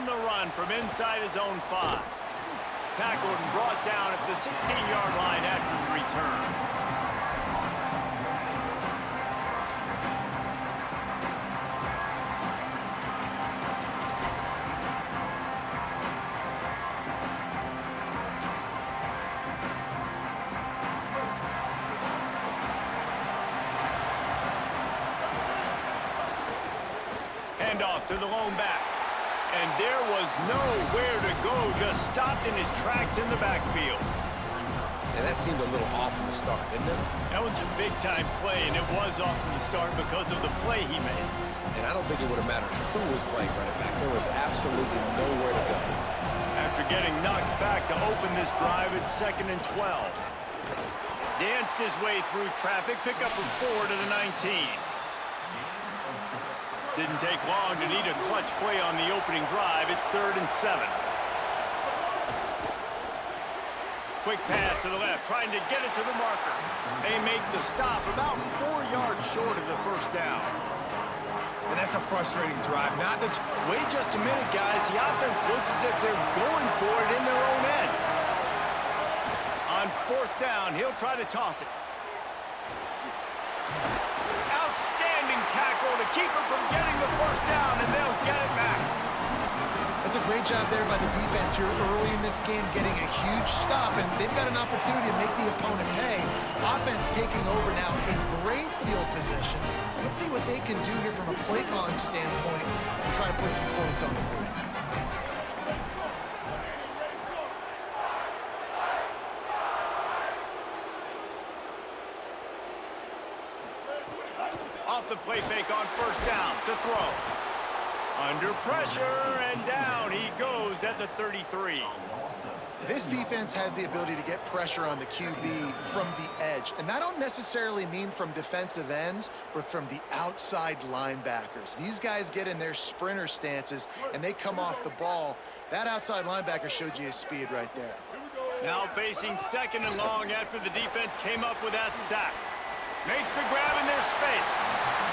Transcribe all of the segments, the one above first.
on the run from inside his own 5. Tackled and brought down at the 16-yard line after the return. Off to the lone back. And there was nowhere to go, just stopped in his tracks in the backfield. And that seemed a little off from the start, didn't it? That was a big-time play, and it was off from the start because of the play he made. And I don't think it would have mattered who was playing running back. There was absolutely nowhere to go. After getting knocked back to open this drive, it's 2nd and 12. Danced his way through traffic, pick up a 4 to the 19. Didn't take long to need a clutch play on the opening drive. It's 3rd and 7. Quick pass to the left, trying to get it to the marker. They make the stop about 4 yards short of the first down. And that's a frustrating drive. Wait just a minute, guys. The offense looks as if they're going for it in their own end. On 4th down, he'll try to toss it. Outstanding tackle to keep him from getting the first down, and they'll get it back. That's a great job there by the defense here early in this game, getting a huge stop, and they've got an opportunity to make the opponent pay. Offense taking over now in great field position. Let's see what they can do here from a play calling standpoint and try to put some points on the board. Off the play fake on 1st down to throw. Under pressure, and down he goes at the 33. This defense has the ability to get pressure on the QB from the edge. And that don't necessarily mean from defensive ends, but from the outside linebackers. These guys get in their sprinter stances, and they come off the ball. That outside linebacker showed you his speed right there. Now facing 2nd and long after the defense came up with that sack. Makes the grab in their space.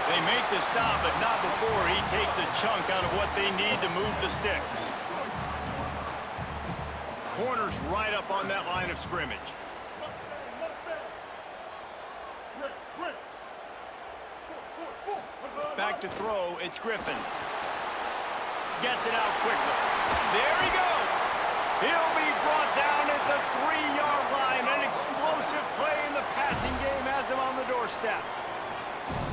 They make the stop, but not before he takes a chunk out of what they need to move the sticks. Corner's right up on that line of scrimmage. Back to throw, it's Griffin. Gets it out quickly. There he goes. He'll be brought down at the 3-yard line. An explosive play in the passing game has him on the doorstep.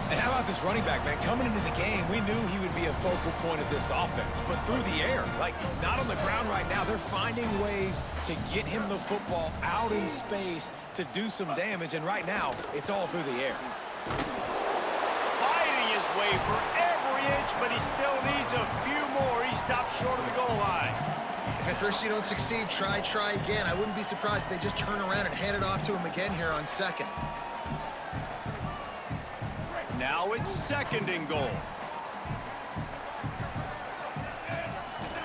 And how about this running back, man? Coming into the game, we knew he would be a focal point of this offense, but through the air, like not on the ground right now. They're finding ways to get him the football out in space to do some damage, and right now, it's all through the air. Fighting his way for every inch, but he still needs a few more. He stops short of the goal line. If at first you don't succeed, try again. I wouldn't be surprised if they just turn around and hand it off to him again here on 2nd. Now it's 2nd and goal.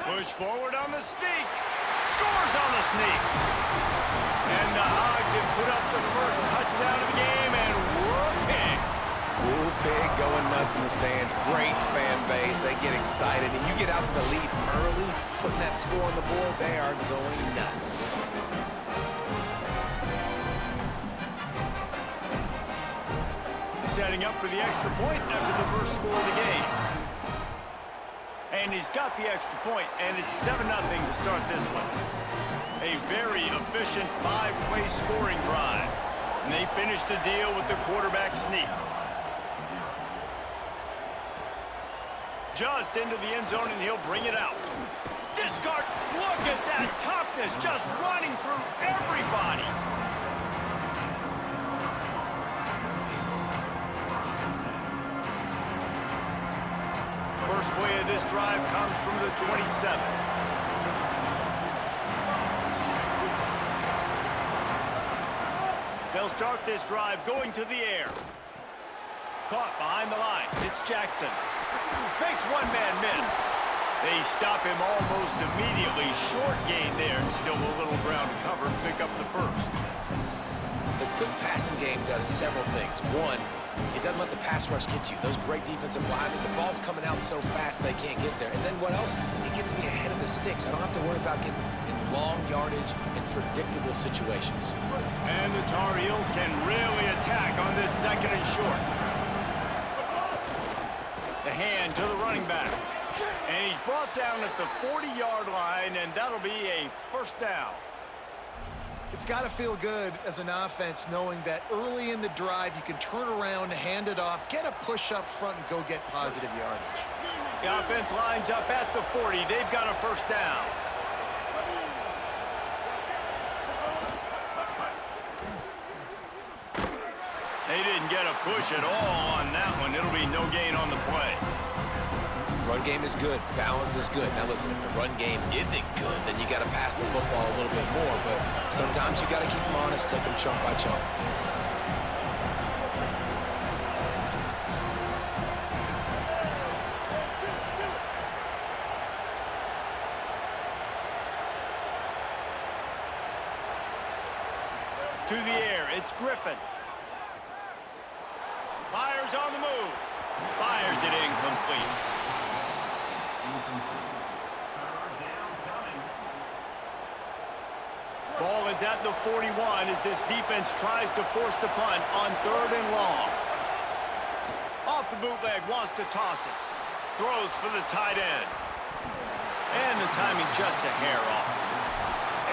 Push forward on the sneak. Scores on the sneak. And the Hogs have put up the first touchdown of the game, and whooping. Woo pig going nuts in the stands. Great fan base. They get excited, and you get out to the lead early, putting that score on the board, they are going nuts. Setting up for the extra point after the first score of the game. And he's got the extra point, and it's 7-0 to start this one. A very efficient 5-play scoring drive. And they finish the deal with the quarterback sneak. Just into the end zone, and he'll bring it out. Discard, look at that toughness, just running through everybody. First play of this drive comes from the 27. They'll start this drive going to the air. Caught behind the line. It's Jackson. Makes one man miss. They stop him almost immediately. Short gain there, and still a little ground to cover and pick up the first. The quick passing game does several things. One, It doesn't let the pass rush get you. Those great defensive linemen, the ball's coming out so fast they can't get there. And then what else? It gets me ahead of the sticks. I don't have to worry about getting in long yardage and predictable situations. And the Tar Heels can really attack on this second and short. The hand to the running back. And he's brought down at the 40-yard line, and that'll be a first down. It's got to feel good as an offense knowing that early in the drive you can turn around, hand it off, get a push up front, and go get positive yardage. The offense lines up at the 40. They've got a first down. They didn't get a push at all on that one. It'll be no gain on the play. Run game is good. Balance is good. Now listen, if the run game isn't good, then you got to pass the football a little bit more. But sometimes you got to keep them honest, take them chunk by chunk. To the air, it's Griffin. Fires on the move. Fires it incomplete. Ball is at the 41 as this defense tries to force the punt on 3rd and long. Off the bootleg, wants to toss it. Throws for the tight end. And the timing just a hair off.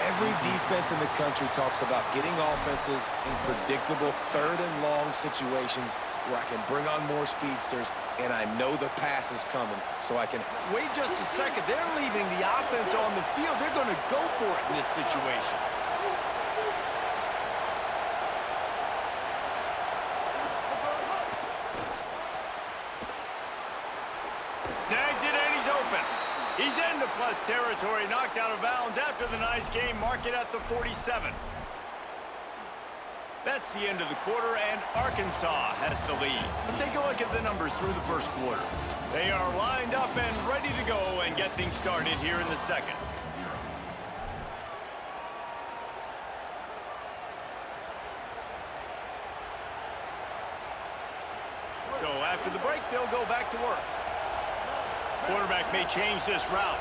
Every defense in the country talks about getting offenses in predictable 3rd and long situations where I can bring on more speedsters and I know the pass is coming, so I can... Wait just a second. They're leaving the offense on the field. They're going to go for it in this situation. Snags it and he's open. He's into plus territory, knocked out of bounds after the nice game. Mark it at the 47. That's the end of the quarter, and Arkansas has the lead. Let's take a look at the numbers through the first quarter. They are lined up and ready to go and get things started here in the second. So after the break, they'll go back to work. Quarterback may change this route.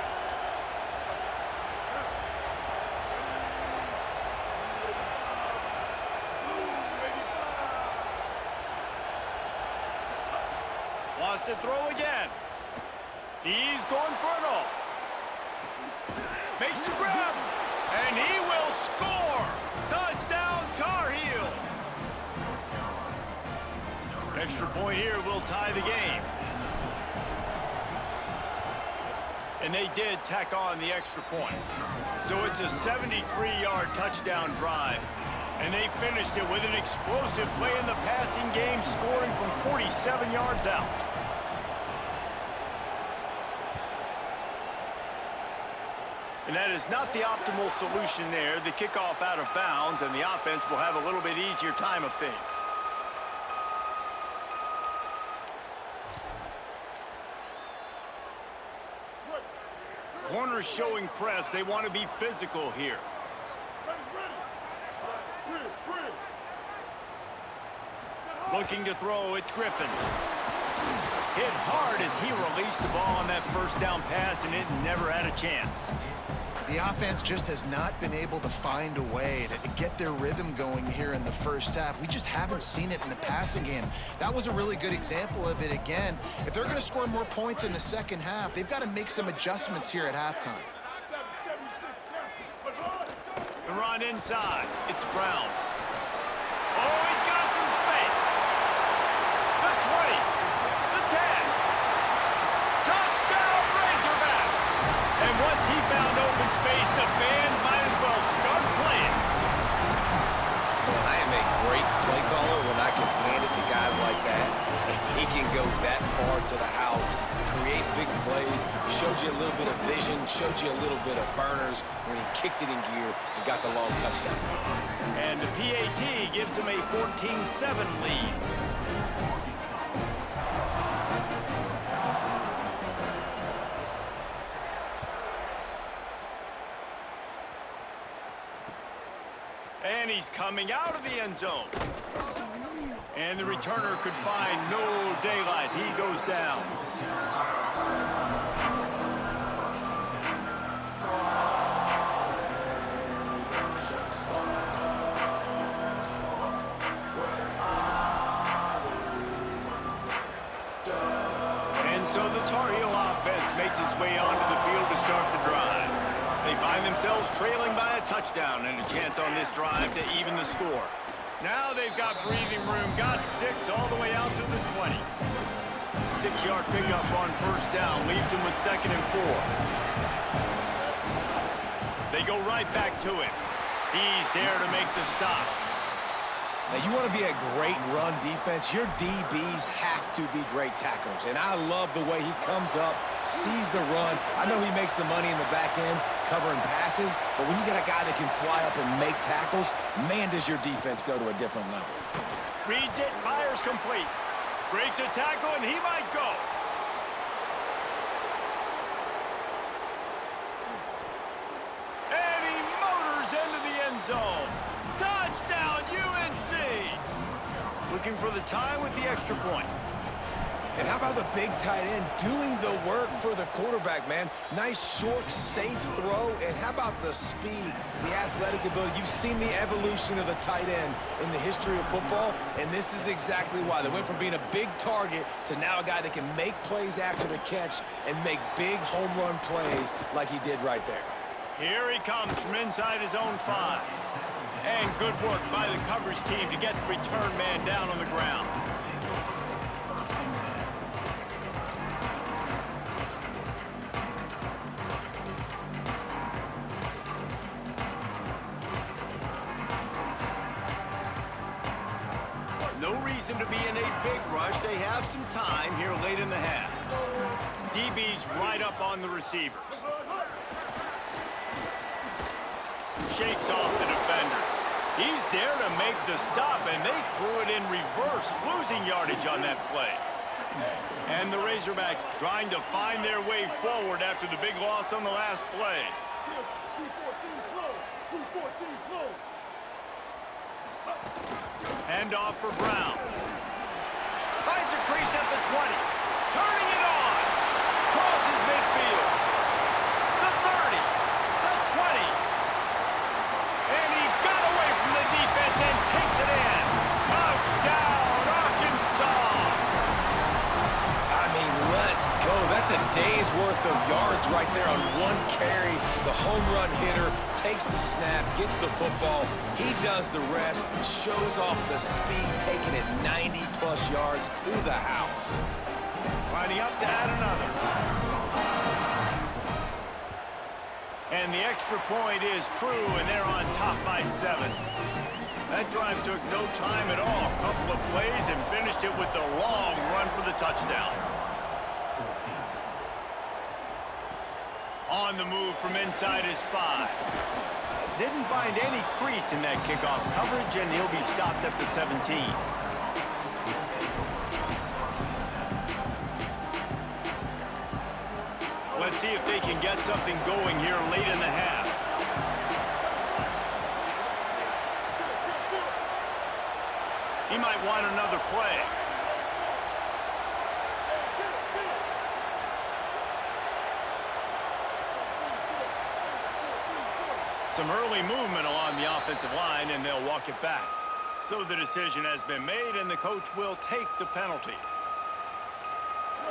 Wants to throw again. He's going for it all. Makes the grab. And he will score. Touchdown, Tar Heels. Extra point here will tie the game. And they did tack on the extra point. So it's a 73-yard touchdown drive. And they finished it with an explosive play in the passing game, scoring from 47 yards out. And that is not the optimal solution there. The kickoff out of bounds, and the offense will have a little bit easier time of things. Corners showing press. They want to be physical here. Looking to throw, it's Griffin. Hit hard as he released the ball on that first down pass, and it never had a chance. The offense just has not been able to find a way to get their rhythm going here in the first half. We just haven't seen it in the passing game. That was a really good example of it again. If they're going to score more points in the second half, they've got to make some adjustments here at halftime. The run inside. It's Brown. Oh, he's got some space. The 20. The 10. Touchdown, Razorbacks. And once he found open space, the band might as well start playing. Man, I am a great play caller when I can hand it to guys like that. And he can go that far to the house, create big plays, showed you a little bit of vision, showed you a little bit of burners when he kicked it in gear and got the long touchdown. And the PAT gives him a 14-7 lead. And he's coming out of the end zone. And the returner could find no daylight. He goes down. And so the Tar Heel offense makes its way onto the field to start the drive. They find themselves trailing by a touchdown and a chance on this drive to even the score. Now they've got breathing room, got 6 all the way out to the 20. 6-yard pickup on first down, leaves them with 2nd and 4. They go right back to him. He's there to make the stop. Now, you want to be a great run defense, your DBs have to be great tacklers. And I love the way he comes up, sees the run. I know he makes the money in the back end covering passes, but when you got a guy that can fly up and make tackles, man, does your defense go to a different level. Reads it, fires complete. Breaks a tackle, and he might go. And he motors into the end zone. Touchdown, UNC! Looking for the tie with the extra point. And how about the big tight end doing the work for the quarterback, man? Nice, short, safe throw. And how about the speed, the athletic ability? You've seen the evolution of the tight end in the history of football, and this is exactly why. They went from being a big target to now a guy that can make plays after the catch and make big home run plays like he did right there. Here he comes from inside his own 5. And good work by the coverage team to get the return man down on the ground. No reason to be in a big rush. They have some time here late in the half. DB's right up on the receivers. Shakes off the defender. He's there to make the stop, and they threw it in reverse, losing yardage on that play. And the Razorbacks trying to find their way forward after the big loss on the last play. Hand off for Brown. Finds a crease at the 20. Turning it on. Crosses midfield. The 30. The 20. And he got away from the defense and takes it in. Touchdown, Arkansas. I mean, let's go. That's a day's worth of yards right there on one carry. The home run hitter takes the snap, gets the football. He does the rest, shows off the speed, taking it 90-plus yards to the house. Lining up to add another. And the extra point is true, and they're on top by 7. That drive took no time at all. A couple of plays and finished it with a long run for the touchdown. On the move from inside his 5. Didn't find any crease in that kickoff coverage, and he'll be stopped at the 17. Let's see if they can get something going here late in the half. He might want another play. Some early movement along the offensive line, and they'll walk it back. So the decision has been made, and the coach will take the penalty.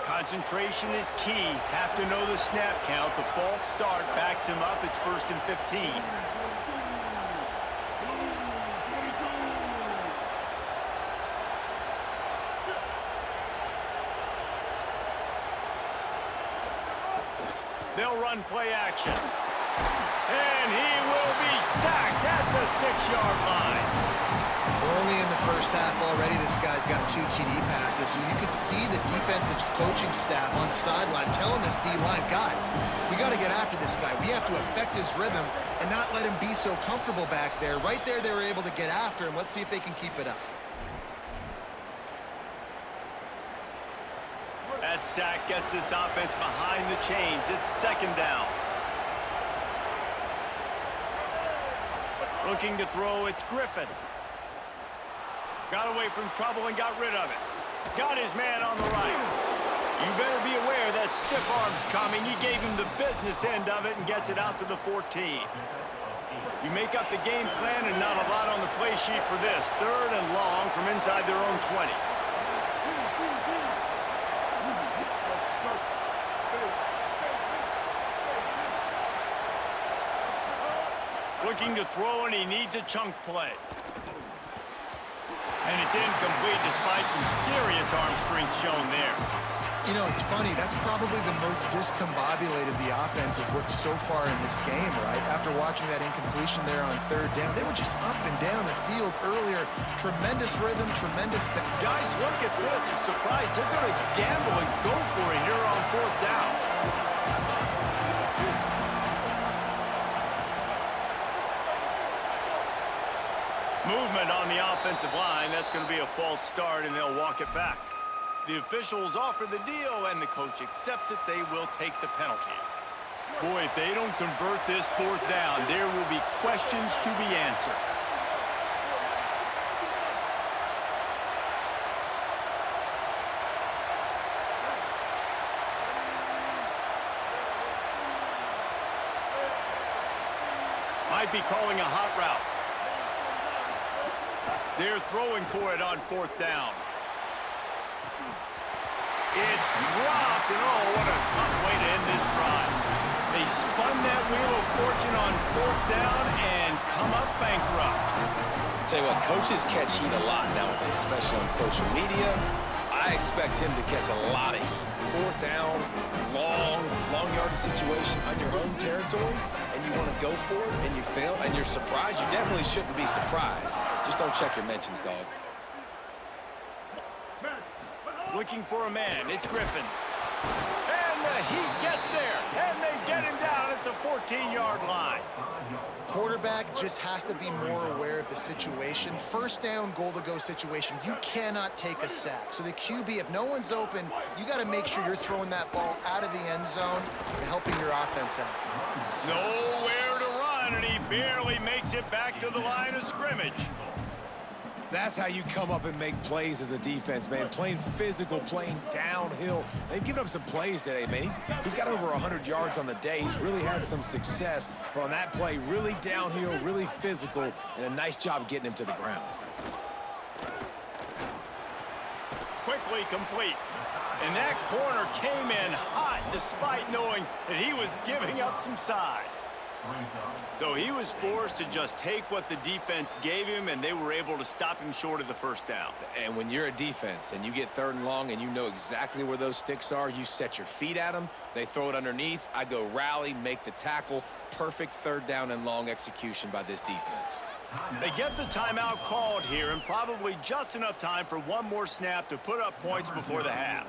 Concentration is key. Have to know the snap count. The false start backs him up. It's 1st and 15. They'll run play action. And he will be sacked at the 6-yard line. We're only in the first half already. This guy's got 2 TD passes, so you could see the defensive coaching staff on the sideline telling this D-line, guys, we got to get after this guy. We have to affect his rhythm and not let him be so comfortable back there. Right there, they were able to get after him. Let's see if they can keep it up. That sack gets this offense behind the chains. It's 2nd down. Looking to throw, it's Griffin. Got away from trouble and got rid of it. Got his man on the right. You better be aware that stiff arm's coming. He gave him the business end of it and gets it out to the 14. You make up the game plan and not a lot on the play sheet for this. 3rd and long from inside their own 20. Looking to throw, and he needs a chunk play. And it's incomplete despite some serious arm strength shown there. You know, it's funny. That's probably the most discombobulated the offense has looked so far in this game, right? After watching that incompletion there on 3rd down, they were just up and down the field earlier. Tremendous rhythm, tremendous... Guys, look at this. I'm surprised they're going to gamble and go for it here on 4th down. Movement on the offensive line. That's going to be a false start, and they'll walk it back. The officials offer the deal, and the coach accepts it. They will take the penalty. Boy, if they don't convert this 4th down, there will be questions to be answered. Might be calling a hot route. They're throwing for it on 4th down. It's dropped, and oh, what a tough way to end this drive. They spun that wheel of fortune on 4th down and come up bankrupt. Tell you what, coaches catch heat a lot nowadays, especially on social media. I expect him to catch a lot of heat. 4th down, long yardage situation on your own territory, and you want to go for it, and you fail, and you're surprised. You definitely shouldn't be surprised. Just don't check your mentions, dog. Looking for a man. It's Griffin. And the Heat gets there, and they get him down at the 14-yard line. Quarterback just has to be more aware of the situation. 1st down, goal-to-go situation. You cannot take a sack. So the QB, if no one's open, you got to make sure you're throwing that ball out of the end zone and helping your offense out. Nowhere to run, and he barely makes it back to the line of scrimmage. That's how you come up and make plays as a defense, man. Playing physical, playing downhill. They've given up some plays today, man. He's got over 100 yards on the day. He's really had some success. But on that play, really downhill, really physical, and a nice job getting him to the ground. Quickly complete. And that corner came in hot despite knowing that he was giving up some size. So he was forced to just take what the defense gave him, and they were able to stop him short of the 1st down. And when you're a defense and you get 3rd and long and you know exactly where those sticks are, you set your feet at them, they throw it underneath, I go rally, make the tackle. Perfect 3rd down and long execution by this defense. They get the timeout called here, and probably just enough time for one more snap to put up points before the half.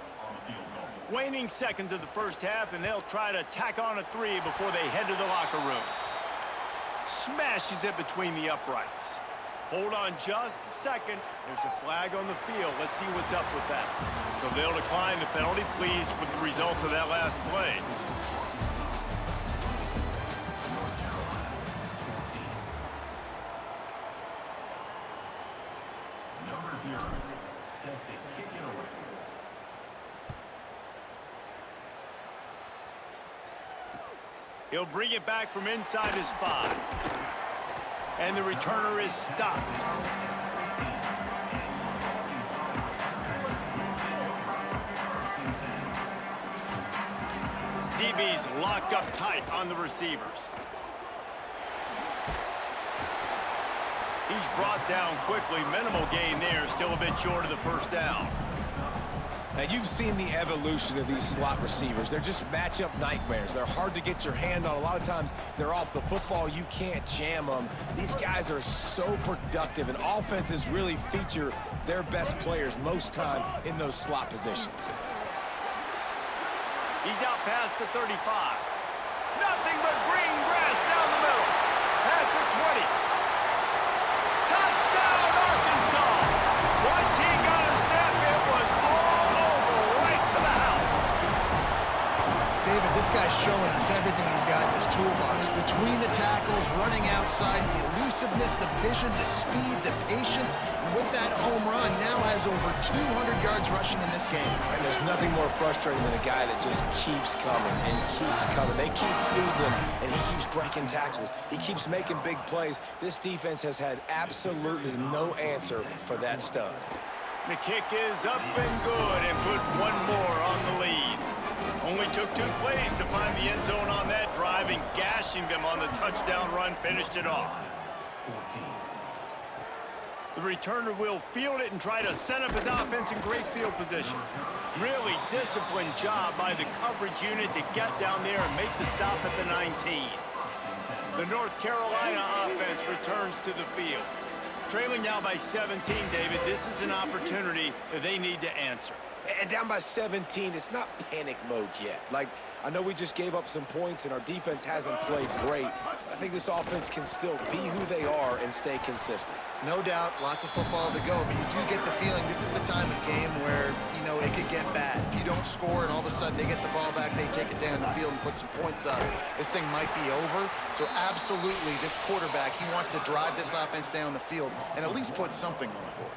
Waning seconds of the 1st half, and they'll try to tack on a 3 before they head to the locker room. Smashes it between the uprights. Hold on just a second. There's a flag on the field. Let's see what's up with that. So they'll decline the penalty, pleased with the results of that last play. Number 0, set to kick it away. He'll bring it back from inside his 5. And the returner is stopped. DB's locked up tight on the receivers. He's brought down quickly. Minimal gain there. Still a bit short of the 1st down. Now, you've seen the evolution of these slot receivers. They're just matchup nightmares. They're hard to get your hand on. A lot of times, they're off the football. You can't jam them. These guys are so productive, and offenses really feature their best players most time in those slot positions. He's out past the 35. Nothing but green grass down the middle. Past the 20. Touchdown, Arkansas! Once he got a step, it was all over right to the house. David, This guy's showing us everything he's got in his toolbox. Between the tackles, running outside, the elusiveness, the vision, the speed, the patience. And with that home run, now has over 200 yards rushing in this game. And there's nothing more frustrating than a guy that just keeps coming and keeps coming. They keep feeding him, and he keeps breaking tackles. He keeps making big plays. This defense has had absolutely no answer for that stud. The kick is up and good and put one more on the lead. Only took 2 plays to find the end zone on that drive, and gashing them on the touchdown run finished it off. 14. The returner will field it and try to set up his offense in great field position. Really disciplined job by the coverage unit to get down there and make the stop at the 19. The North Carolina offense returns to the field. Trailing now by 17, David, this is an opportunity that they need to answer. And down by 17, it's not panic mode yet. Like, I know we just gave up some points and our defense hasn't played great. I think this offense can still be who they are and stay consistent. No doubt, lots of football to go, but you do get the feeling this is the time of game where, you know, it could get bad. If you don't score and all of a sudden they get the ball back, they take it down the field and put some points up, this thing might be over. So absolutely, this quarterback, he wants to drive this offense down the field and at least put something on the board.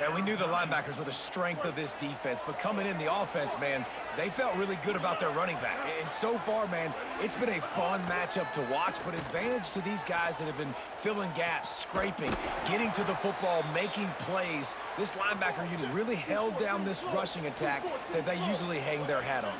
And we knew the linebackers were the strength of this defense, but coming in the offense, man, they felt really good about their running back. And so far, man, it's been a fun matchup to watch, but advantage to these guys that have been filling gaps, scraping, getting to the football, making plays. This linebacker unit really held down this rushing attack that they usually hang their hat on.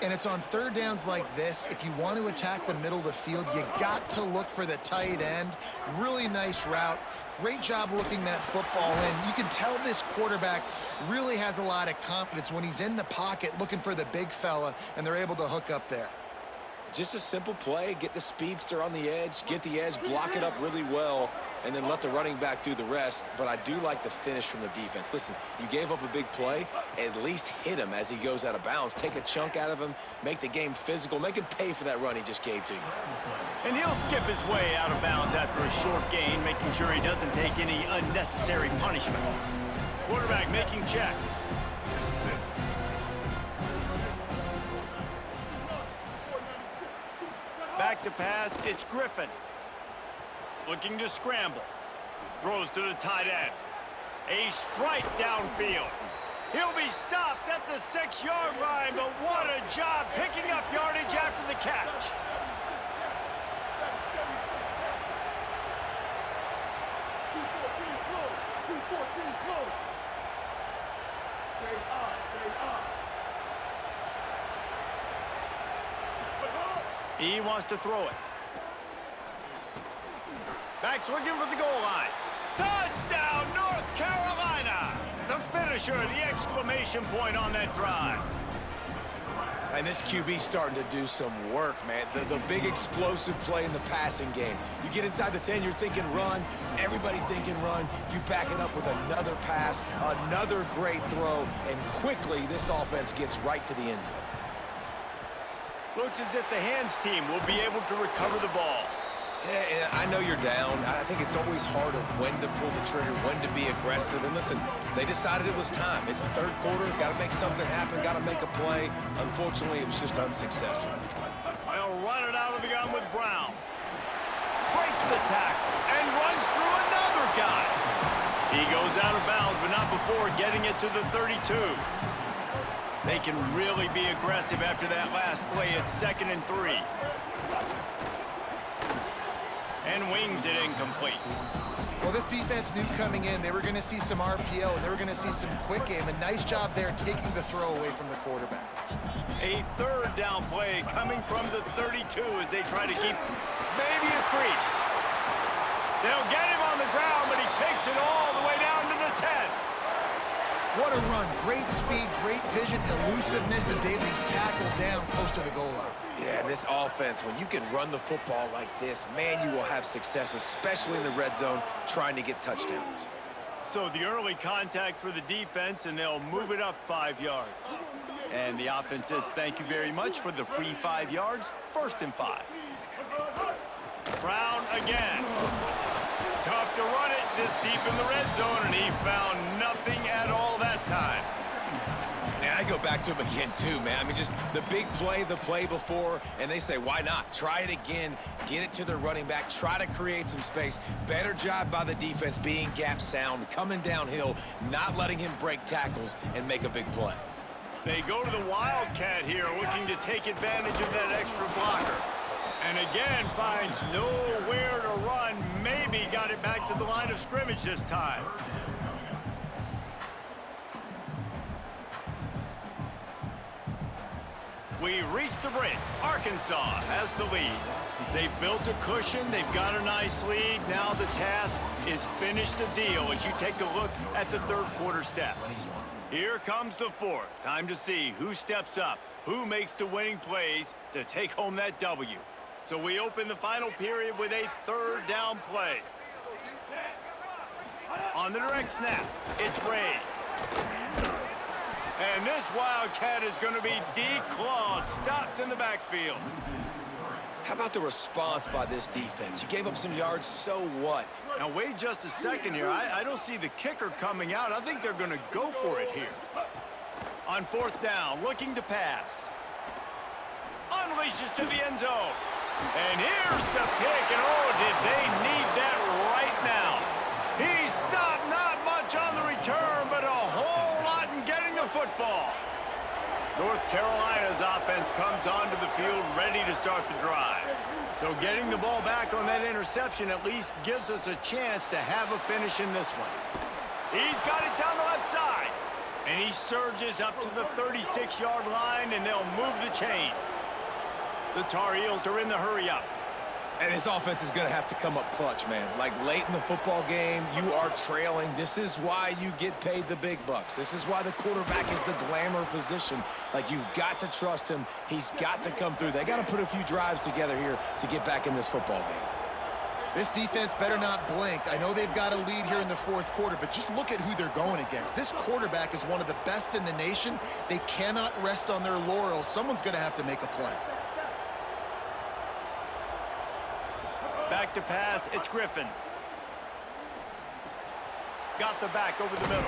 And it's on third downs like this, if you want to attack the middle of the field, you got to look for the tight end. Really nice route. Great job looking that football in. You can tell this quarterback really has a lot of confidence when he's in the pocket looking for the big fella, and they're able to hook up there. Just a simple play, get the speedster on the edge, get the edge, block it up really well, and then let the running back do the rest. But I do like the finish from the defense. Listen, you gave up a big play, at least hit him as he goes out of bounds. Take a chunk out of him, make the game physical, make him pay for that run he just gave to you. And he'll skip his way out of bounds after a short gain, making sure he doesn't take any unnecessary punishment. Quarterback making checks. Back to pass, it's Griffin. Looking to scramble. Throws to the tight end. A strike downfield. He'll be stopped at the 6-yard line, but what a job picking up yardage after the catch. He wants to throw it. Back's looking for the goal line. Touchdown, North Carolina! The finisher, the exclamation point on that drive. And this QB starting to do some work, man. The big explosive play in the passing game. You get inside the 10, you're thinking run. Everybody thinking run. You back it up with another pass, another great throw, and quickly this offense gets right to the end zone. Looks as if the hands team will be able to recover the ball. Yeah, and I know you're down. I think it's always hard of when to pull the trigger, when to be aggressive. And listen, they decided it was time. It's the third quarter. Got to make something happen. Got to make a play. Unfortunately, it was just unsuccessful. They'll run it out of the gun with Brown. Breaks the tackle and runs through another guy. He goes out of bounds, but not before getting it to the 32. They can really be aggressive after that last play. It's 2nd and 3. And wings it incomplete. Well, this defense knew coming in they were going to see some RPO and they were going to see some quick game. A nice job there taking the throw away from the quarterback. A third down play coming from the 32 as they try to keep maybe a crease. They'll get him on the ground, but he takes it all the way down to the 10. What a run. Great speed, great vision, elusiveness, and David, he's tackled down close to the goal line. Yeah, and this offense, when you can run the football like this, man, you will have success, especially in the red zone, trying to get touchdowns. So the early contact for the defense, and they'll move it up 5 yards. And the offense says thank you very much for the free 5 yards, 1st and 5. Brown again. Tough to run it this deep in the red zone, and he found nothing at all that time. Now, I go back to him again, too, man. I mean, just the big play, the play before, and they say, why not? Try it again, get it to the running back, try to create some space. Better job by the defense being gap sound, coming downhill, not letting him break tackles and make a big play. They go to the Wildcat here, looking to take advantage of that extra blocker. And again, finds nowhere to run. Maybe got it back to the line of scrimmage this time. We've reached the break. Arkansas has the lead. They've built a cushion. They've got a nice lead. Now the task is finish the deal as you take a look at the third quarter stats. Here comes the fourth. Time to see who steps up, who makes the winning plays to take home that W. So we open the final period with a third down play. On the direct snap, it's Ray. And this Wildcat is going to be declawed, stopped in the backfield. How about the response by this defense? You gave up some yards, so what? Now wait just a second here. I don't see the kicker coming out. I think they're going to go for it here. On fourth down, looking to pass. Unleashes to the end zone. And here's the pick, and oh, did they need that right now. He stopped not much on the return, but a whole lot in getting the football. North Carolina's offense comes onto the field ready to start the drive. So getting the ball back on that interception at least gives us a chance to have a finish in this one. He's got it down the left side. And he surges up to the 36-yard line, and they'll move the chains. The Tar Heels are in the hurry-up. And this offense is going to have to come up clutch, man. Like, late in the football game, you are trailing. This is why you get paid the big bucks. This is why the quarterback is the glamour position. Like, you've got to trust him. He's got to come through. They got to put a few drives together here to get back in this football game. This defense better not blink. I know they've got a lead here in the fourth quarter, but just look at who they're going against. This quarterback is one of the best in the nation. They cannot rest on their laurels. Someone's going to have to make a play. Back to pass, it's Griffin. Got the back over the middle.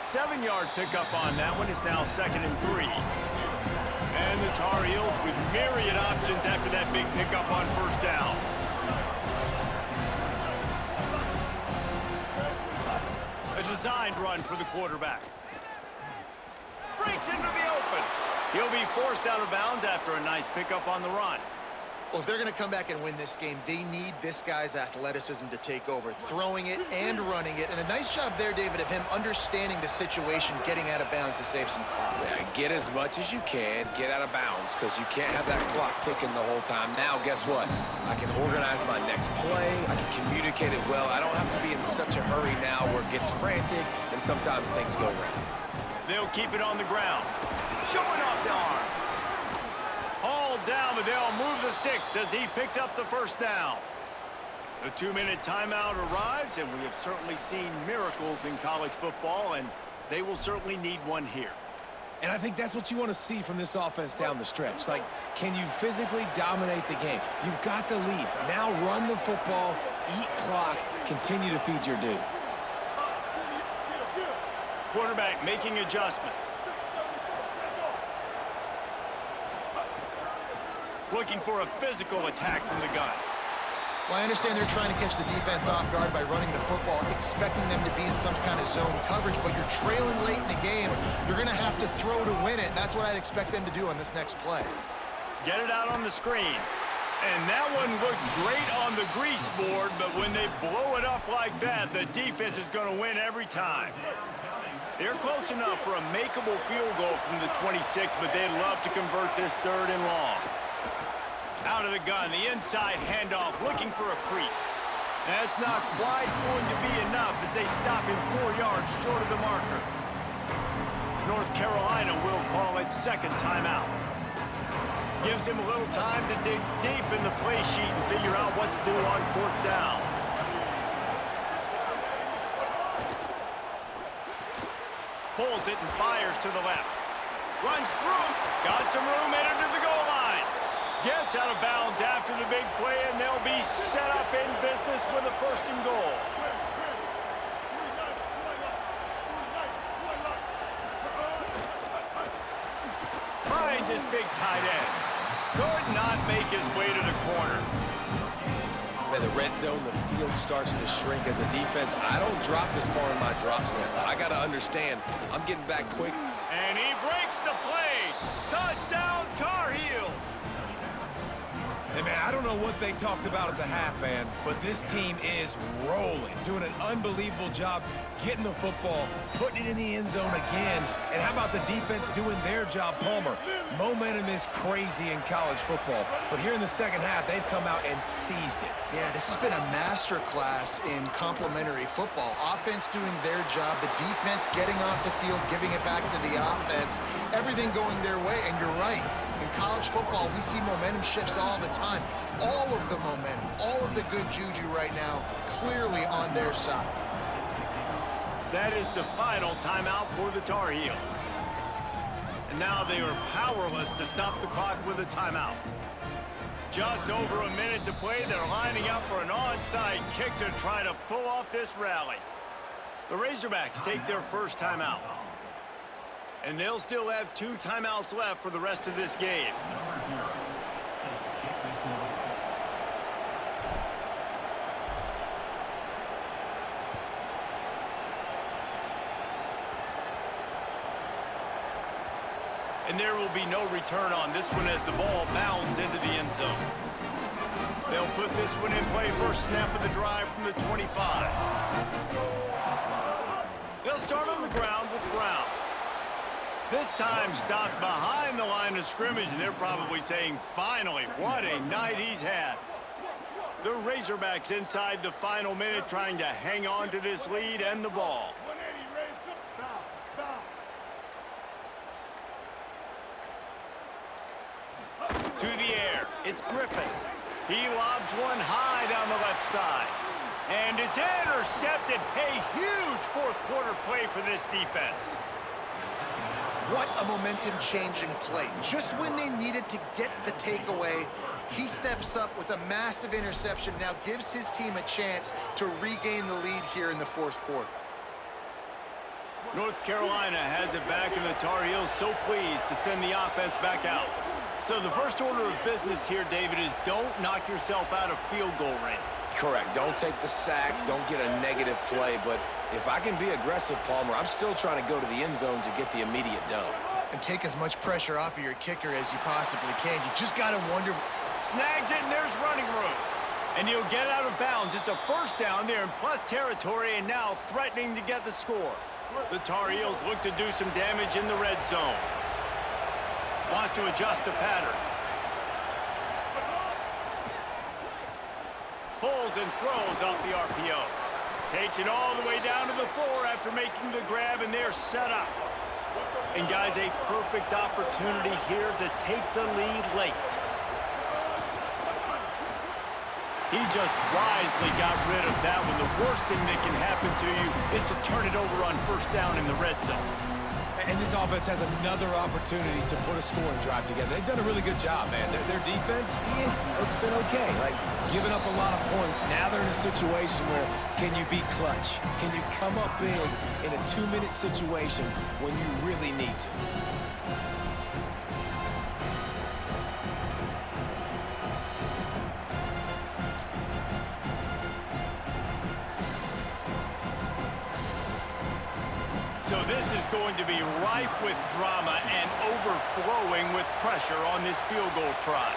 7-yard pickup on that one. Is now 2nd and 3. And the Tar Heels with myriad options after that big pickup on first down. A designed run for the quarterback. Breaks into the open. He'll be forced out of bounds after a nice pickup on the run. Well, if they're going to come back and win this game, they need this guy's athleticism to take over, throwing it and running it. And a nice job there, David, of him understanding the situation, getting out of bounds to save some clock. Yeah, get as much as you can, get out of bounds, because you can't have that clock ticking the whole time. Now, guess what? I can organize my next play. I can communicate it well. I don't have to be in such a hurry now where it gets frantic and sometimes things go wrong. They'll keep it on the ground. Showing off the arms. Hauled down, but they'll move the sticks as he picks up the first down. The 2-minute timeout arrives, and we have certainly seen miracles in college football, and they will certainly need one here. And I think that's what you want to see from this offense down the stretch. Like, can you physically dominate the game? You've got the lead. Now run the football, eat clock, continue to feed your dude. Quarterback making adjustments. Looking for a physical attack from the gun. Well, I understand they're trying to catch the defense off guard by running the football, expecting them to be in some kind of zone coverage, but you're trailing late in the game. You're going to have to throw to win it, and that's what I'd expect them to do on this next play. Get it out on the screen. And that one looked great on the grease board, but when they blow it up like that, the defense is going to win every time. They're close enough for a makeable field goal from the 26, but they'd love to convert this 3rd and long. Out of the gun, the inside handoff, looking for a crease. That's not quite going to be enough as they stop him 4 yards short of the marker. North Carolina will call it 2nd timeout. Gives him a little time to dig deep in the play sheet and figure out what to do on 4th down. Pulls it and fires to the left. Runs through. Got some room, headed to the goal line. Gets out of bounds after the big play, and they'll be set up in business with a 1st and goal. finds his big tight end. Could not make his way to the corner. Man, the red zone, the field starts to shrink as a defense. I don't drop as far in my drops now. I got to understand, I'm getting back quick. And he breaks the play. Touchdown, Tar Heels. Hey, man, I don't know what they talked about at the half, man, but this team is rolling, doing an unbelievable job getting the football, putting it in the end zone again. And how about the defense doing their job, Palmer? Momentum is crazy in college football, but here in the second half, they've come out and seized it. Yeah, this has been a masterclass in complementary football. Offense doing their job, the defense getting off the field, giving it back to the offense, everything going their way, and you're right. In college football, we see momentum shifts all the time. All of the momentum, all of the good juju right now, clearly on their side. That is the final timeout for the Tar Heels. And now they are powerless to stop the clock with a timeout. Just over a minute to play. They're lining up for an onside kick to try to pull off this rally. The Razorbacks take their first timeout. And they'll still have 2 timeouts left for the rest of this game. And there will be no return on this one as the ball bounds into the end zone. They'll put this one in play first snap of the drive from the 25. They'll start on the ground with Brown. This time stopped behind the line of scrimmage, and they're probably saying, finally, what a night he's had. The Razorbacks inside the final minute trying to hang on to this lead and the ball. To the air, it's Griffin. He lobs one high down the left side. And it's intercepted. A huge fourth quarter play for this defense. What a momentum-changing play. Just when they needed to get the takeaway, he steps up with a massive interception, now gives his team a chance to regain the lead here in the fourth quarter. North Carolina has it back, and the Tar Heels so pleased to send the offense back out. So the first order of business here, David, is don't knock yourself out of field goal range. Correct. Don't take the sack. Don't get a negative play. But if I can be aggressive, Palmer, I'm still trying to go to the end zone to get the immediate dub. And take as much pressure off of your kicker as you possibly can. You just got to wonder. Snags it, and there's running room. And he'll get out of bounds. It's a first down there in plus territory, and now threatening to get the score. The Tar Heels look to do some damage in the red zone. Wants to adjust the pattern. Pulls and throws off the RPO. Takes it all the way down to the floor after making the grab, and they're set up. And guys, a perfect opportunity here to take the lead late. He just wisely got rid of that one. The worst thing that can happen to you is to turn it over on first down in the red zone. And this offense has another opportunity to put a scoring drive together. They've done a really good job, man. Their defense, it's been okay. Like, giving up a lot of points. Now they're in a situation where can you be clutch? Can you come up big in a 2-minute situation when you really need to? So this is going to be rife with drama and overflowing with pressure on this field goal try.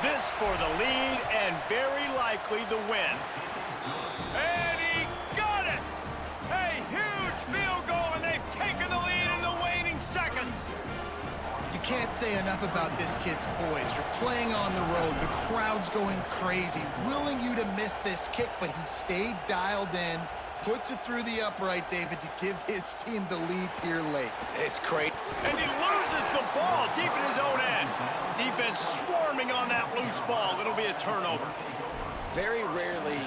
This for the lead and very likely the win. And he got it! A huge field goal, and they've taken the lead in the waning seconds. You can't say enough about this kid's poise. You're playing on the road. The crowd's going crazy, willing you to miss this kick, but he stayed dialed in. Puts it through the upright, David, to give his team the lead here late. It's great. And he loses the ball deep in his own end. Defense swarming on that loose ball. It'll be a turnover. Very rarely